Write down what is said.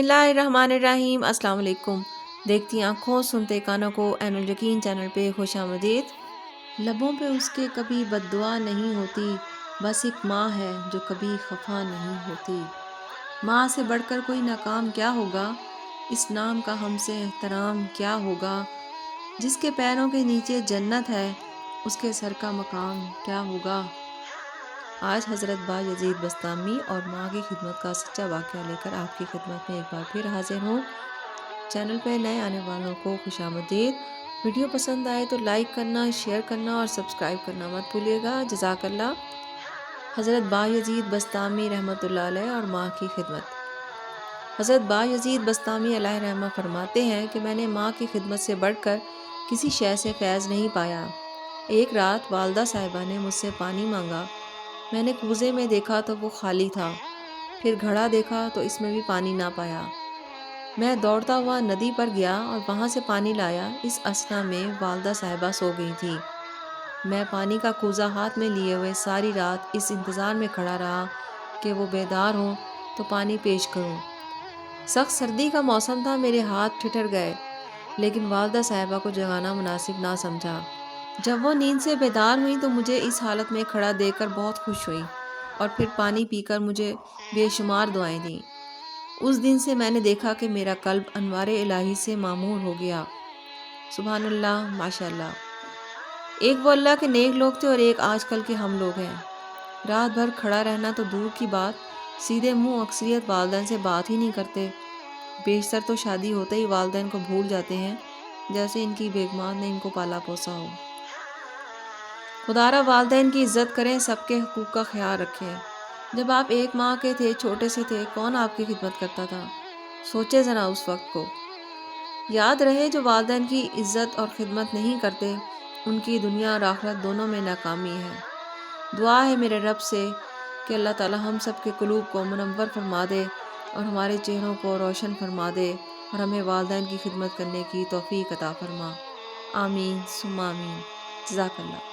اللہ الرحمن الرحیم۔ السلام علیکم۔ دیکھتی آنکھوں سنتے کانوں کو عین الیقین چینل پہ خوش آمدید۔ لبوں پہ اس کے کبھی بد دعا نہیں ہوتی، بس ایک ماں ہے جو کبھی خفا نہیں ہوتی۔ ماں سے بڑھ کر کوئی ناکام کیا ہوگا، اس نام کا ہم سے احترام کیا ہوگا۔ جس کے پیروں کے نیچے جنت ہے، اس کے سر کا مقام کیا ہوگا۔ آج حضرت با یزید بسطامی اور ماں کی خدمت کا سچا واقعہ لے کر آپ کی خدمت میں ایک بار پھر حاضر ہوں۔ چینل پہ نئے آنے والوں کو خوش آمدید۔ ویڈیو پسند آئے تو لائک کرنا، شیئر کرنا اور سبسکرائب کرنا مت بھولیے گا۔ جزاک اللہ۔ حضرت با یزید بسطامی رحمۃ اللہ علیہ اور ماں کی خدمت۔ حضرت با یزید بسطامی علیہ رحمہ فرماتے ہیں کہ میں نے ماں کی خدمت سے بڑھ کر کسی شے سے فیض نہیں پایا۔ ایک رات والدہ صاحبہ نے مجھ سے پانی مانگا۔ میں نے کوزے میں دیکھا تو وہ خالی تھا، پھر گھڑا دیکھا تو اس میں بھی پانی نہ پایا۔ میں دوڑتا ہوا ندی پر گیا اور وہاں سے پانی لایا۔ اس اثنا میں والدہ صاحبہ سو گئی تھی۔ میں پانی کا کوزہ ہاتھ میں لیے ہوئے ساری رات اس انتظار میں کھڑا رہا کہ وہ بیدار ہوں تو پانی پیش کروں۔ سخت سردی کا موسم تھا، میرے ہاتھ ٹھٹر گئے، لیکن والدہ صاحبہ کو جگانا مناسب نہ سمجھا۔ جب وہ نیند سے بیدار ہوئیں تو مجھے اس حالت میں کھڑا دیکھ کر بہت خوش ہوئیں اور پھر پانی پی کر مجھے بے شمار دعائیں دیں۔ اس دن سے میں نے دیکھا کہ میرا قلب انوار الہی سے معمور ہو گیا۔ سبحان اللہ، ماشاء اللہ۔ ایک وہ اللہ کے نیک لوگ تھے اور ایک آج کل کے ہم لوگ ہیں۔ رات بھر کھڑا رہنا تو دور کی بات، سیدھے منہ اکثریت والدین سے بات ہی نہیں کرتے۔ بیشتر تو شادی ہوتے ہی والدین کو بھول جاتے ہیں، جیسے ان کی بیگمات نے ان کو پالا پوسا ہو۔ خدارا والدین کی عزت کریں، سب کے حقوق کا خیال رکھیں۔ جب آپ ایک ماں کے تھے، چھوٹے سے تھے، کون آپ کی خدمت کرتا تھا؟ سوچے ذرا اس وقت کو۔ یاد رہے جو والدین کی عزت اور خدمت نہیں کرتے، ان کی دنیا اور آخرت دونوں میں ناکامی ہے۔ دعا ہے میرے رب سے کہ اللہ تعالی ہم سب کے قلوب کو منور فرما دے اور ہمارے چہروں کو روشن فرما دے اور ہمیں والدین کی خدمت کرنے کی توفیق عطا فرما۔ آمین ثم آمین۔ جزاک اللہ۔